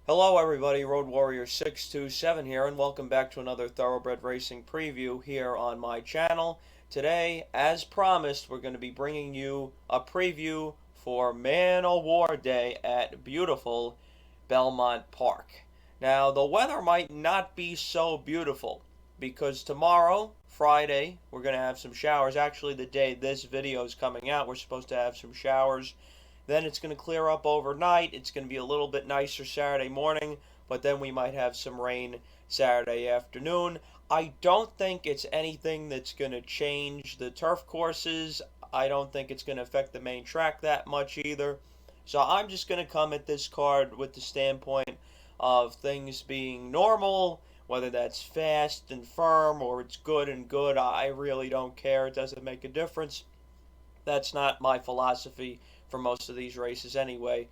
Hello everybody, Road Warrior 627 here, and welcome back to another Thoroughbred Racing preview here on my channel. Today, as promised, we're going to be bringing you a preview for Man o' War Day at beautiful Belmont Park. Now, the weather might not be so beautiful, because tomorrow, Friday, we're going to have some showers. Actually, the day this video is coming out, we're supposed to have some showers. Then it's going to clear up overnight. It's going to be a little bit nicer Saturday morning, but then we might have some rain Saturday afternoon. I don't think it's anything that's going to change the turf courses. I don't think it's going to affect the main track that much either. So I'm just going to come at this card with the standpoint of things being normal, whether that's fast and firm or it's good and good. I really don't care. It doesn't make a difference. That's not my philosophy for most of these races anyway.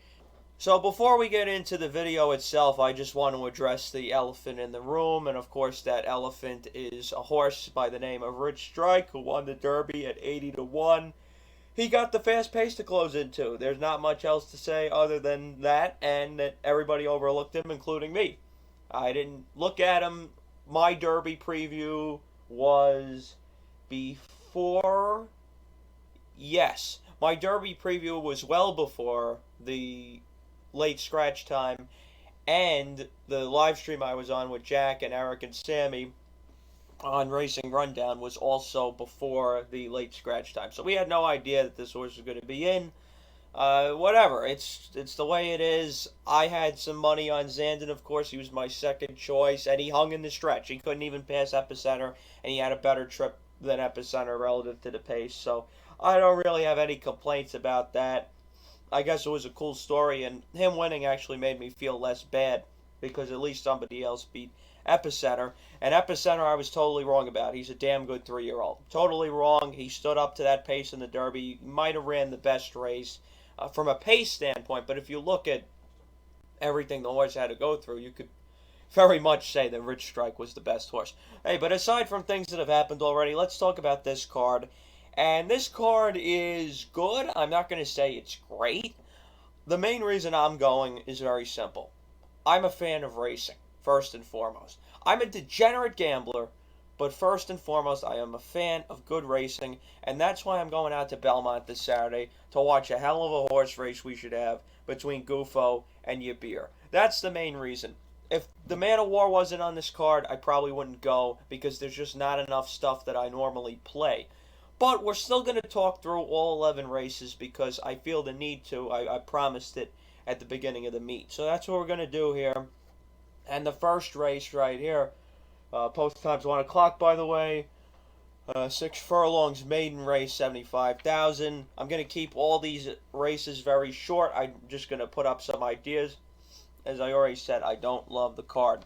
So before we get into the video itself, I just want to address the elephant in the room, and of course that elephant is a horse by the name of Rich Strike, who won the Derby at 80-1. He got the fast pace to close into. There's not much else to say other than that, and that everybody overlooked him, including me. I didn't look at him. My Derby preview was before... Yes. My Derby preview was well before the late scratch time, and the live stream I was on with Jack and Eric and Sammy on Racing Rundown was also before the late scratch time. So we had no idea that this horse was going to be in. Whatever, it's the way it is. I had some money on Zandon, of course. He was my second choice, and he hung in the stretch. He couldn't even pass Epicenter, and he had a better trip than Epicenter relative to the pace. So I don't really have any complaints about that. I guess it was a cool story, and him winning actually made me feel less bad because at least somebody else beat Epicenter. And Epicenter I was totally wrong about. He's a damn good 3-year-old. Totally wrong. He stood up to that pace in the Derby. He might have ran the best race from a pace standpoint, but if you look at everything the horse had to go through, you could very much say that Rich Strike was the best horse. Hey, but aside from things that have happened already, let's talk about this card. And this card is good. I'm not going to say it's great. The main reason I'm going is very simple. I'm a fan of racing, first and foremost. I'm a degenerate gambler, but first and foremost, I am a fan of good racing, and that's why I'm going out to Belmont this Saturday to watch a hell of a horse race we should have between Gufo and Yabir. That's the main reason. If the Man o' War wasn't on this card, I probably wouldn't go because there's just not enough stuff that I normally play. But we're still going to talk through all 11 races because I feel the need to. I promised it at the beginning of the meet. So that's what we're going to do here. And the first race right here, post time's 1 o'clock, by the way. 6 furlongs, maiden race, 75,000. I'm going to keep all these races very short. I'm just going to put up some ideas. As I already said, I don't love the card.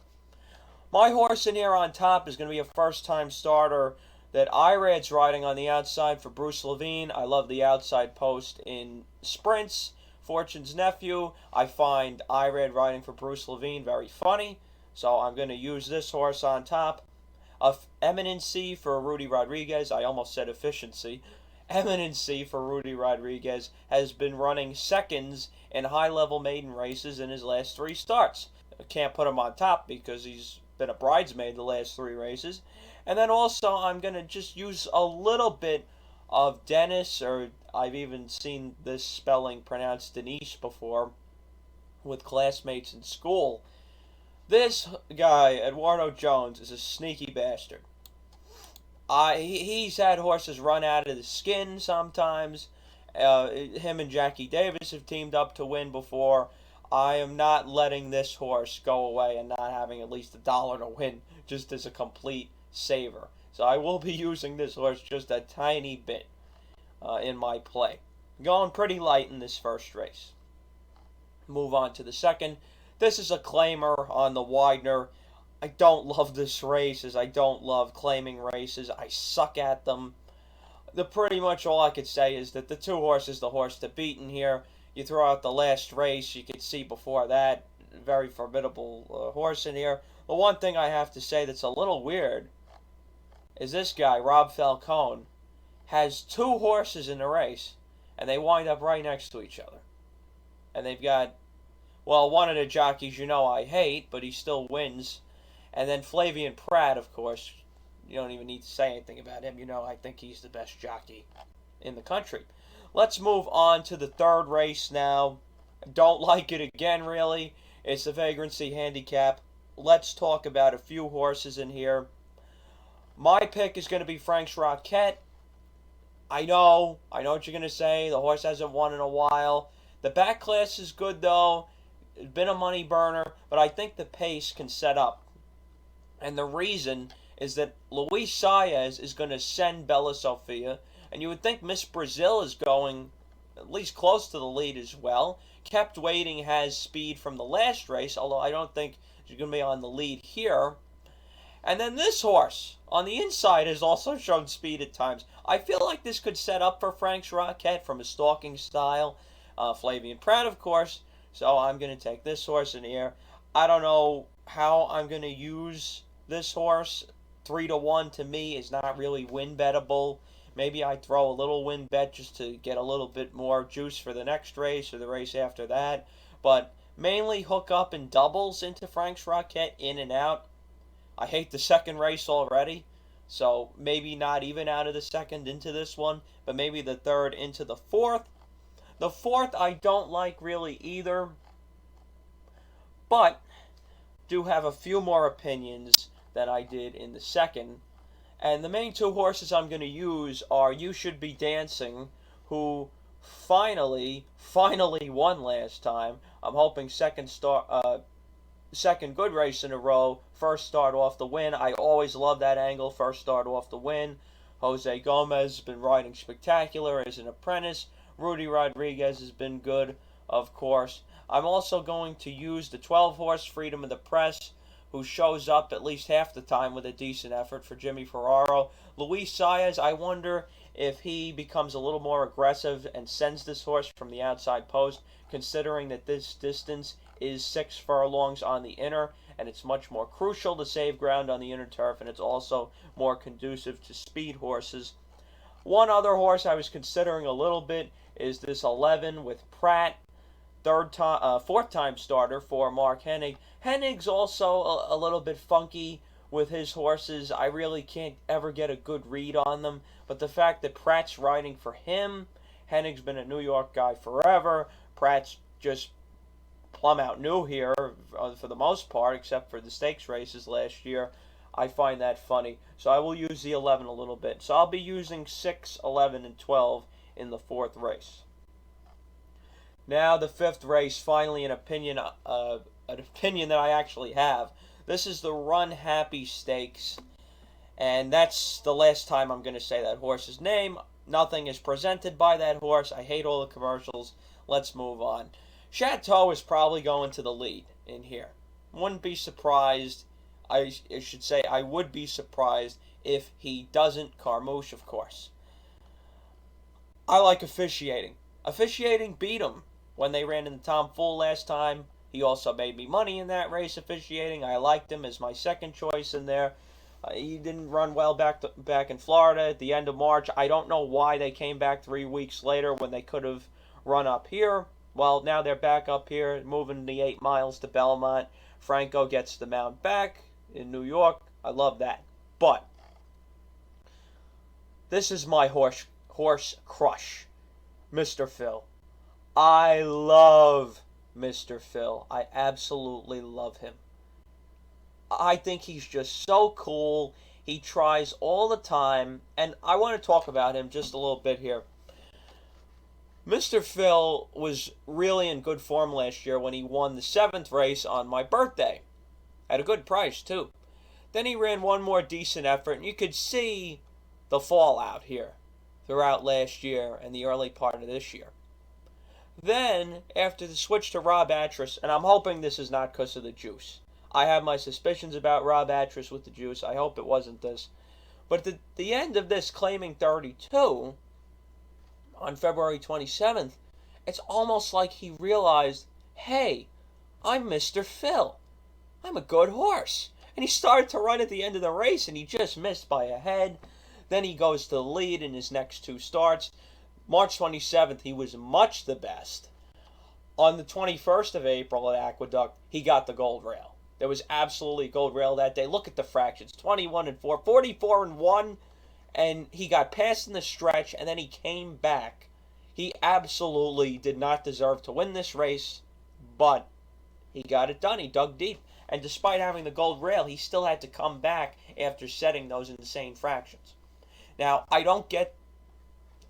My horse in here on top is going to be a first-time starter that NYRA's riding on the outside for Bruce Levine. I love the outside post in sprints. Fortune's Nephew. I find NYRA riding for Bruce Levine very funny, so I'm going to use this horse on top. Eminency for Rudy Rodriguez. I almost said efficiency. Eminency for Rudy Rodriguez has been running seconds in high-level maiden races in his last 3 starts. I can't put him on top because he's been a bridesmaid the last 3 races. And then also I'm going to just use a little bit of Dennis, or I've even seen this spelling pronounced Denise before with classmates in school. This guy, Eduardo Jones, is a sneaky bastard. He's had horses run out of the skin sometimes. Him and Jackie Davis have teamed up to win before. I am not letting this horse go away and not having at least $1 to win just as a complete saver. So I will be using this horse just a tiny bit in my play. Going pretty light in this first race. Move on to the second. This is a claimer on the Widener. I don't love this race as I don't love claiming races. I suck at them. Pretty much all I could say is that the 2 horses, the horse to beat in here. You throw out the last race, you could see before that, very formidable horse in here. The one thing I have to say that's a little weird is this guy, Rob Falcone, has 2 horses in the race, and they wind up right next to each other. And they've got Well, one of the jockeys I hate, but he still wins. And then Flavian Pratt, of course. You don't even need to say anything about him. I think he's the best jockey in the country. Let's move on to the third race now. Don't like it again, really. It's the Vagrancy Handicap. Let's talk about a few horses in here. My pick is going to be Frank's Rocket. I know what you're going to say. The horse hasn't won in a while. The back class is good, though. It's been a money burner, but I think the pace can set up. And the reason is that Luis Saez is going to send Bella Sofia, and you would think Miss Brazil is going at least close to the lead as well. Kept Waiting has speed from the last race, although I don't think she's going to be on the lead here. And then this horse on the inside has also shown speed at times. I feel like this could set up for Frank's Rocket from a stalking style. Flavian Pratt, of course. So I'm going to take this horse in here. I don't know how I'm going to use this horse. 3-1 to me is not really win bettable. Maybe I throw a little win bet just to get a little bit more juice for the next race or the race after that. But mainly hook up in doubles into Frank's Rocket, in and out. I hate the second race already, so maybe not even out of the second into this one, but maybe the third into the fourth. The fourth I don't like really either, but do have a few more opinions than I did in the second. And the main two horses I'm going to use are You Should Be Dancing, who finally won last time. I'm hoping second good race in a row, first start off the win. I always love that angle, first start off the win. Jose Gomez has been riding spectacular as an apprentice. Rudy Rodriguez has been good, of course. I'm also going to use the 12-horse Freedom of the Press, who shows up at least half the time with a decent effort for Jimmy Ferraro. Luis Saez, I wonder if he becomes a little more aggressive and sends this horse from the outside post, considering that this distance is 6 furlongs on the inner, and it's much more crucial to save ground on the inner turf, and it's also more conducive to speed horses. One other horse I was considering a little bit is this 11 with Pratt, fourth-time starter for Mark Hennig. Hennig's also a little bit funky with his horses. I really can't ever get a good read on them, but the fact that Pratt's riding for him, Hennig's been a New York guy forever, Pratt's just plumb out new here for the most part, except for the stakes races last year. I find that funny. So I will use the 11 a little bit. So I'll be using 6, 11, and 12 in the fourth race. Now the fifth race, finally an opinion that I actually have. This is the Runhappy Stakes, and that's the last time I'm going to say that horse's name. Nothing is presented by that horse. I hate all the commercials. Let's move on. Chateau is probably going to the lead in here. Wouldn't be surprised. I should say I would be surprised if he doesn't. Carmouche, of course. I like officiating. Officiating beat him when they ran in the Tom Fool last time. He also made me money in that race officiating. I liked him as my second choice in there. He didn't run well back in Florida at the end of March. I don't know why they came back 3 weeks later when they could have run up here. Well, now they're back up here, moving the 8 miles to Belmont. Franco gets the mount back in New York. I love that. But this is my horse crush, Mr. Phil. I love Mr. Phil. I absolutely love him. I think he's just so cool. He tries all the time, and I want to talk about him just a little bit here. Mr. Phil was really in good form last year when he won the 7th race on my birthday. At a good price, too. Then he ran one more decent effort, and you could see the fallout here throughout last year and the early part of this year. Then, after the switch to Rob Atras, and I'm hoping this is not because of the juice. I have my suspicions about Rob Atras with the juice. I hope it wasn't this. But at the end of this claiming 32, on February 27th, it's almost like he realized, hey, I'm Mr. Phil. I'm a good horse. And he started to run at the end of the race, and he just missed by a head. Then he goes to the lead in his next 2 starts. March 27th, he was much the best. On the 21st of April at Aqueduct, he got the gold rail. There was absolutely gold rail that day. Look at the fractions, 21-4, 44-1, and he got past in the stretch, and then he came back. He absolutely did not deserve to win this race, but he got it done. He dug deep. And despite having the gold rail, he still had to come back after setting those insane fractions. Now, I don't get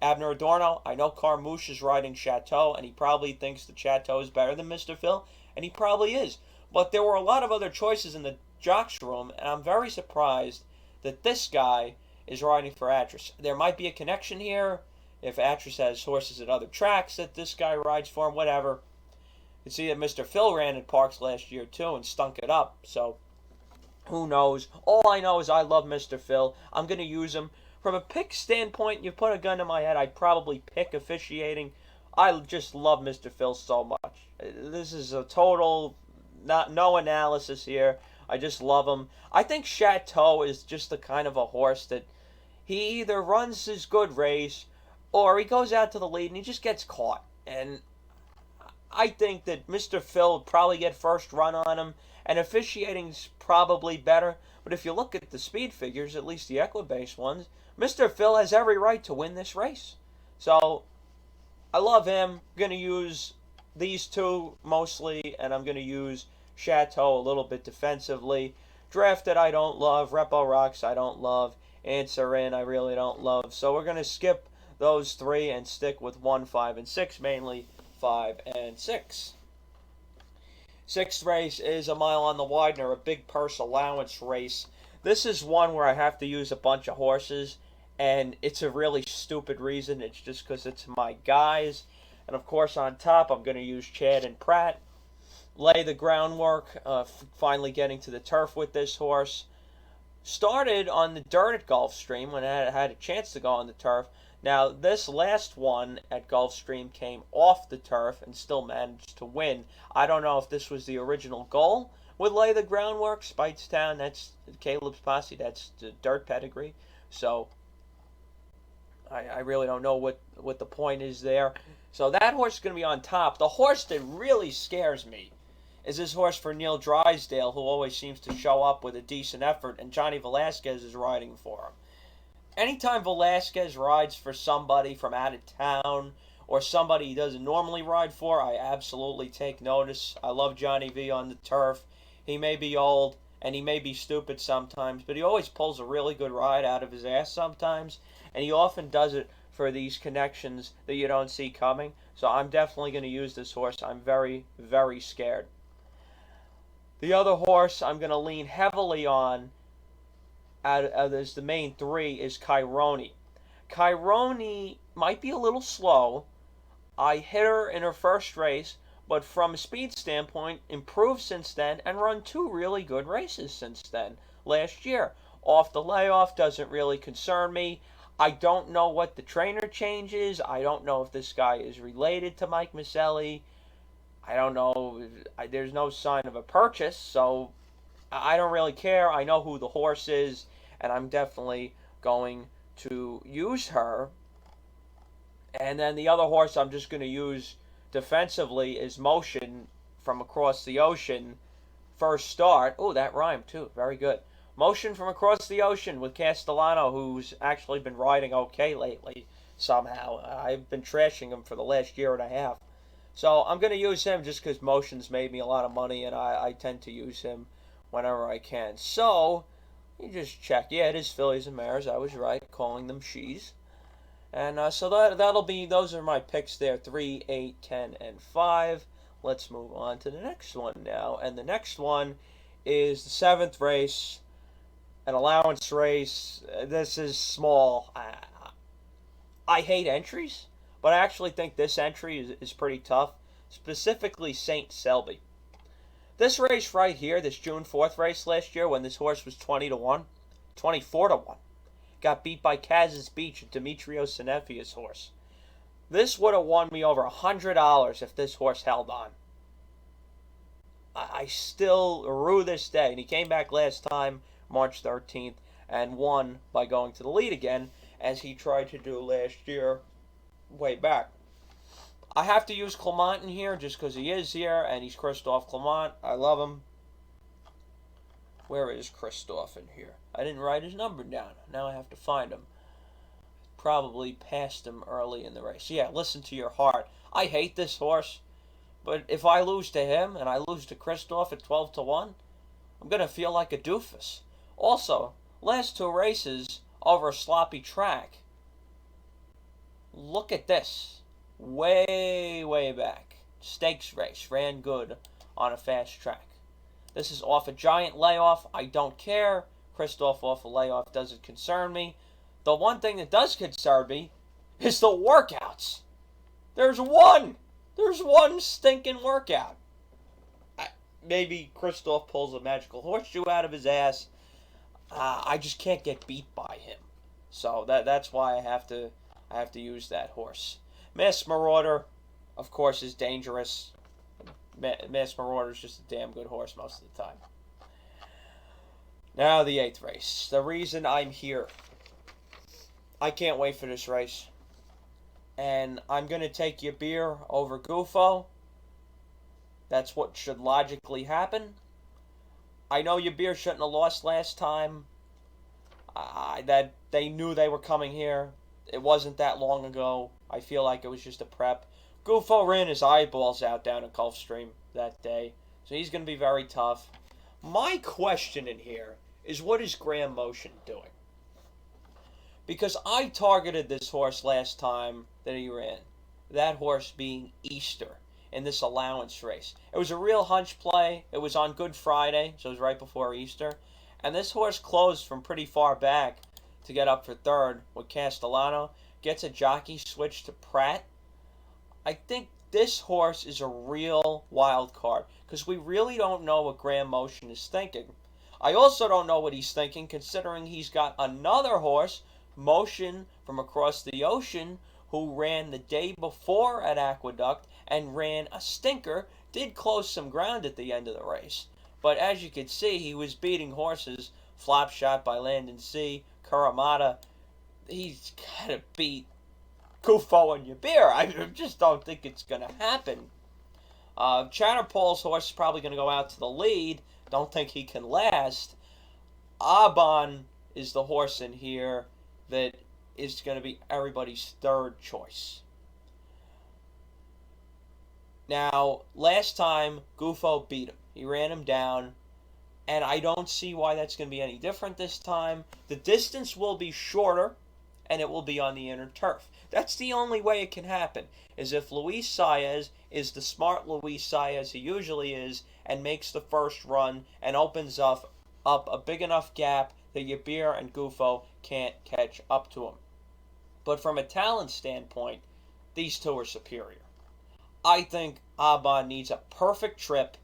Abner Adorno. I know Carmouche is riding Chateau, and he probably thinks the Chateau is better than Mr. Phil, and he probably is. But there were a lot of other choices in the jocks room, and I'm very surprised that this guy is riding for Atras. There might be a connection here. If Atras has horses at other tracks that this guy rides for him, whatever. You see that Mr. Phil ran at Parks last year too and stunk it up, so who knows? All I know is I love Mr. Phil. I'm going to use him. From a pick standpoint, you put a gun to my head, I'd probably pick officiating. I just love Mr. Phil so much. This is a total, no analysis here. I just love him. I think Chateau is just the kind of a horse that he either runs his good race or he goes out to the lead and he just gets caught. And I think that Mr. Phil would probably get first run on him, and officiating's probably better. But if you look at the speed figures, at least the Equibase ones, Mr. Phil has every right to win this race. So I love him. I'm going to use these two mostly, and I'm going to use Chateau a little bit defensively. Drafted I don't love. Repo Rocks I don't love. Answer In I really don't love. So we're going to skip those three and stick with 1, 5, and 6, mainly 5 and 6. Sixth race is a mile on the Widener, a big purse allowance race. This is one where I have to use a bunch of horses, and it's a really stupid reason. It's just because it's my guys. And of course on top I'm going to use Chad and Pratt. Lay the groundwork, finally getting to the turf with this horse. Started on the dirt at Gulfstream when I had a chance to go on the turf. Now, this last one at Gulfstream came off the turf and still managed to win. I don't know if this was the original goal with Lay the Groundwork. Speightstown, that's Caleb's posse, that's the dirt pedigree. So, I really don't know what the point is there. So that horse is going to be on top. The horse that really scares me is this horse for Neil Drysdale, who always seems to show up with a decent effort, and Johnny Velasquez is riding for him. Anytime Velasquez rides for somebody from out of town or somebody he doesn't normally ride for, I absolutely take notice. I love Johnny V on the turf. He may be old and he may be stupid sometimes, but he always pulls a really good ride out of his ass sometimes, and he often does it for these connections that you don't see coming. So I'm definitely going to use this horse. I'm very, very scared. The other horse I'm going to lean heavily on as the main three is Chironi. Chironi might be a little slow. I hit her in her first race, but from a speed standpoint, improved since then and run 2 really good races since then last year. Off the layoff doesn't really concern me. I don't know what the trainer change is. I don't know if this guy is related to Mike Maselli. I don't know. There's no sign of a purchase, so I don't really care. I know who the horse is, and I'm definitely going to use her. And then the other horse I'm just going to use defensively is Motion from Across the Ocean. First start. Oh, that rhymed too. Very good. Motion from Across the Ocean with Castellano, who's actually been riding okay lately somehow. I've been trashing him for the last year and a half. So I'm going to use him just because Motion's made me a lot of money, and I tend to use him whenever I can. So, you just check. Yeah, it is fillies and mares. I was right, calling them she's. And so that'll be, those are my picks there, 3, 8, 10, and 5. Let's move on to the next one now. And the next one is the 7th race, an allowance race. This is small. I hate entries, but I actually think this entry is pretty tough, specifically St. Selby. This race right here, this June 4th race last year when this horse was 20-1, 24-1, got beat by Kaz's Beach and Demetrios Senefia's horse. This would have won me over $100 if this horse held on. I still rue this day. And he came back last time, March 13th, and won by going to the lead again, as he tried to do last year way back. I have to use Clement in here just because he is here, and he's Christophe Clement. I love him. Where is Christophe in here? I didn't write his number down. Now I have to find him. Probably passed him early in the race. Yeah, listen to your heart. I hate this horse, but if I lose to him and I lose to Christophe at 12 to 1, I'm going to feel like a doofus. Also, last two races over a sloppy track. Look at this. Way, way back. Stakes race. Ran good on a fast track. This is off a giant layoff. I don't care. Christophe off a layoff doesn't concern me. The one thing that does concern me is the workouts. There's one. There's one stinking workout. Maybe Christophe pulls a magical horseshoe out of his ass. I just can't get beat by him. So that's why I have to use that horse. Mass Marauder, of course, is dangerous. Mass Marauder is just a damn good horse most of the time. Now the 8th race. The reason I'm here. I can't wait for this race. And I'm going to take your beer over Gufo. That's what should logically happen. I know your beer shouldn't have lost last time. That they knew they were coming here. It wasn't that long ago. I feel like it was just a prep. Gufo ran his eyeballs out down at Gulfstream that day, so he's going to be very tough. My question in here is, what is Graham Motion doing? Because I targeted this horse last time that he ran. That horse being Easter in this allowance race. It was a real hunch play. It was on Good Friday, so it was right before Easter. And this horse closed from pretty far back to get up for third with Castellano. Gets a jockey switch to Pratt. I think this horse is a real wild card because we really don't know what Graham Motion is thinking. I also don't know what he's thinking considering he's got another horse, Motion from across the ocean, who ran the day before at Aqueduct and ran a stinker, did close some ground at the end of the race. But as you can see, he was beating horses. Flop Shot by Landon C. Kuramata. He's got to beat Gufo and Yabir. I just don't think it's going to happen. Chatterpol's horse is probably going to go out to the lead. Don't think he can last. Aban is the horse in here that is going to be everybody's third choice. Now, last time, Gufo beat him. He ran him down, and I don't see why that's going to be any different this time. The distance will be shorter, and it will be on the inner turf. That's the only way it can happen, is if Luis Saez is the smart Luis Saez he usually is, and makes the first run, and opens up a big enough gap that Yabir and Gufo can't catch up to him. But from a talent standpoint, these two are superior. I think Aban needs a perfect trip.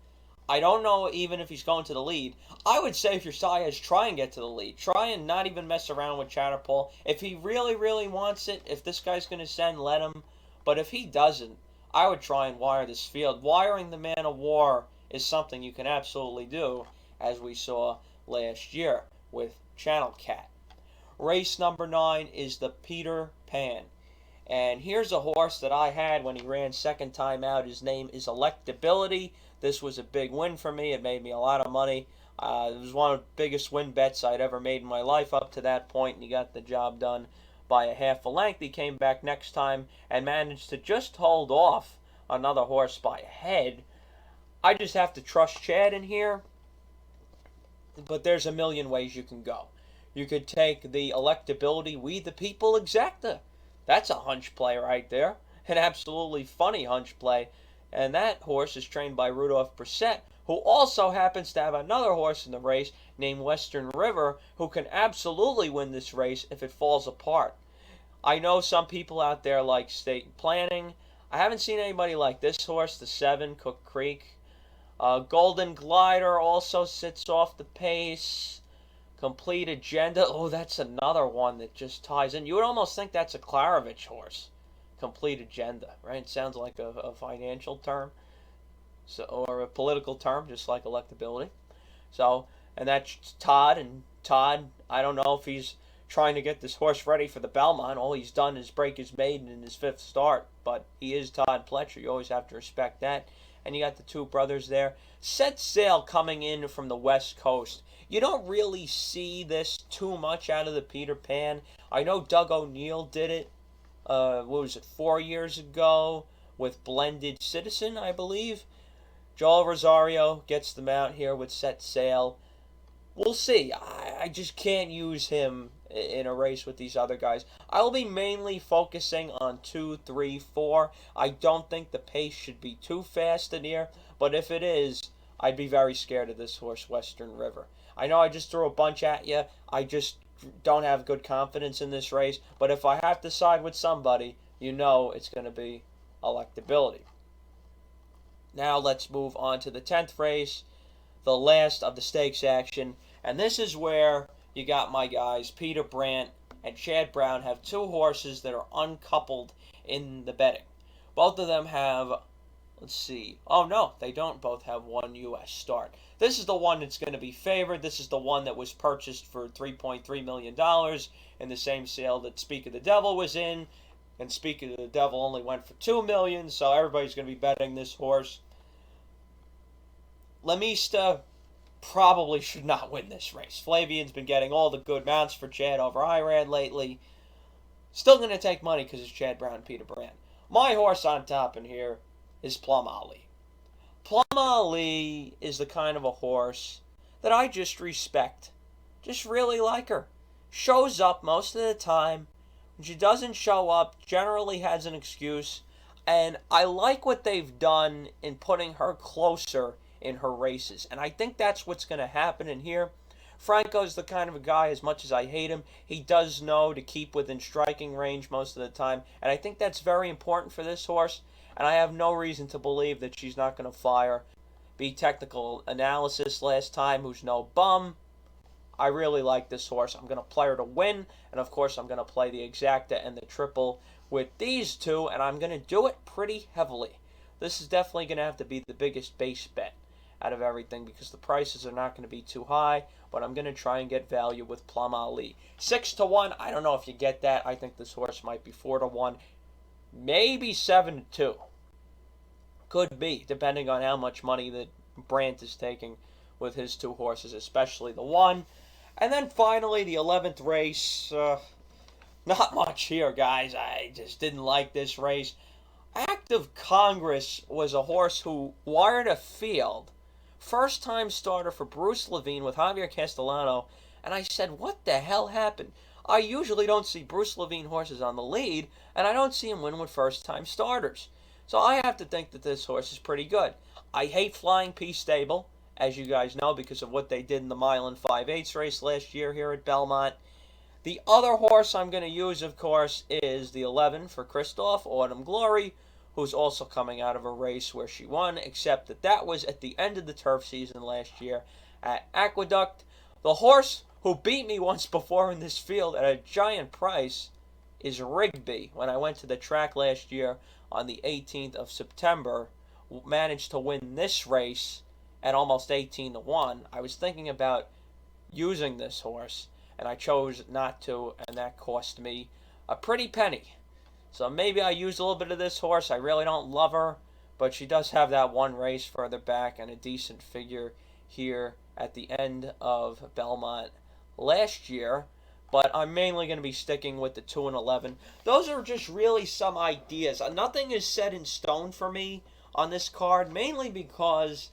I don't know even if he's going to the lead. I would say if you're Saez, try and get to the lead. Try and not even mess around with Chatterpole. If he really, really wants it, if this guy's going to send, let him. But if he doesn't, I would try and wire this field. Wiring the Man of War is something you can absolutely do, as we saw last year with Channel Cat. Race number 9 is the Peter Pan. And here's a horse that I had when he ran second time out. His name is Electability. This was a big win for me. It made me a lot of money. It was one of the biggest win bets I'd ever made in my life up to that point, and he got the job done by a half a length. He came back next time and managed to just hold off another horse by a head. I just have to trust Chad in here, but there's a million ways you can go. You could take the Electability We the People Exacta. That's a hunch play right there. An absolutely funny hunch play. And that horse is trained by Rudolph Brissett, who also happens to have another horse in the race named Western River, who can absolutely win this race if it falls apart. I know some people out there like state planning. I haven't seen anybody like this horse, the 7, Cook Creek. Golden Glider also sits off the pace. Complete Agenda. Oh, that's another one that just ties in. You would almost think that's a Klarovich horse. Complete Agenda, right? It sounds like a financial term, so, or a political term, just like Electability. So, and that's Todd. And Todd, I don't know if he's trying to get this horse ready for the Belmont. All he's done is break his maiden in his 5th start, but he is Todd Pletcher. You always have to respect that. And you got the 2 brothers there. Set Sail coming in from the West Coast. You don't really see this too much out of the Peter Pan. I know Doug O'Neill did it, 4 years ago with Blended Citizen, I believe. Joel Rosario gets the mount here with Set Sail. We'll see. I just can't use him in a race with these other guys. I'll be mainly focusing on 2, 3, 4. I don't think the pace should be too fast in here, but if it is, I'd be very scared of this horse, Western River. I know I just threw a bunch at you. I just don't have good confidence in this race, but if I have to side with somebody, you know it's going to be electability. Now let's move on to the 10th race, the last of the stakes action, and this is where you got my guys, Peter Brandt and Chad Brown, have 2 horses that are uncoupled in the betting. Both of them have, let's see, oh no, they don't both have 1 U.S. start. This is the one that's going to be favored. This is the one that was purchased for $3.3 million in the same sale that Speak of the Devil was in, and Speak of the Devil only went for $2 million, so everybody's going to be betting this horse. Lamista probably should not win this race. Flavian's been getting all the good mounts for Chad over Irad lately. Still going to take money because it's Chad Brown and Peter Brandt. My horse on top in here is Plum Ali. Plum Ali is the kind of a horse that I just respect. Just really like her. Shows up most of the time. When she doesn't show up, generally has an excuse. And I like what they've done in putting her closer in her races. And I think that's what's going to happen in here. Franco's the kind of a guy, as much as I hate him, he does know to keep within striking range most of the time. And I think that's very important for this horse. And I have no reason to believe that she's not going to fire. Beat Technical Analysis last time, who's no bum. I really like this horse. I'm going to play her to win. And of course, I'm going to play the exacta and the triple with these 2. And I'm going to do it pretty heavily. This is definitely going to have to be the biggest base bet out of everything because the prices are not going to be too high, but I'm going to try and get value with Plum Ali. 6-1, I don't know if you get that. I think this horse might be 4-1, maybe 7-2. Could be, depending on how much money that Brandt is taking with his 2 horses, especially the 1. And then finally, the 11th race. Not much here, guys. I just didn't like this race. Act of Congress was a horse who wired a field. First-time starter for Bruce Levine with Javier Castellano. And I said, what the hell happened? I usually don't see Bruce Levine horses on the lead, and I don't see him win with first-time starters. So I have to think that this horse is pretty good. I hate Flying P Stable, as you guys know, because of what they did in the mile and 5/8 race last year here at Belmont. The other horse I'm going to use, of course, is the 11 for Christoph, Autumn Glory, who's also coming out of a race where she won, except that that was at the end of the turf season last year at Aqueduct. The horse who beat me once before in this field at a giant price is Rigby. When I went to the track last year on the 18th of September, managed to win this race at almost 18-1. I was thinking about using this horse, and I chose not to, and that cost me a pretty penny. So maybe I used a little bit of this horse. I really don't love her, but she does have that 1 race further back and a decent figure here at the end of Belmont last year. But I'm mainly going to be sticking with the 2 and 11. Those are just really some ideas. Nothing is set in stone for me on this card, mainly because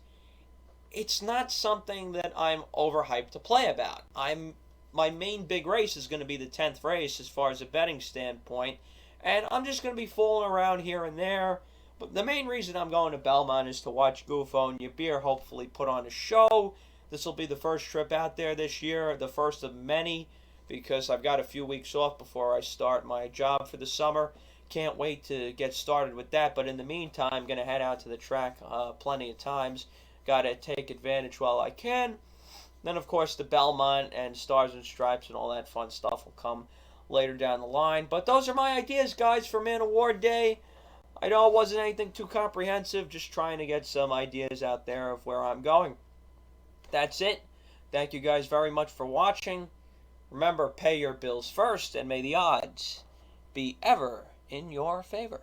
it's not something that I'm overhyped to play about. My main big race is going to be the 10th race as far as a betting standpoint. And I'm just going to be fooling around here and there. But the main reason I'm going to Belmont is to watch Gufo and Yabir hopefully put on a show. This will be the first trip out there this year, the first of many, because I've got a few weeks off before I start my job for the summer. Can't wait to get started with that. But in the meantime, I'm going to head out to the track plenty of times. Got to take advantage while I can. Then, of course, the Belmont and Stars and Stripes and all that fun stuff will come later down the line. But those are my ideas, guys, for Man Award Day. I know it wasn't anything too comprehensive, just trying to get some ideas out there of where I'm going. That's it. Thank you guys very much for watching. Remember, pay your bills first, and may the odds be ever in your favor.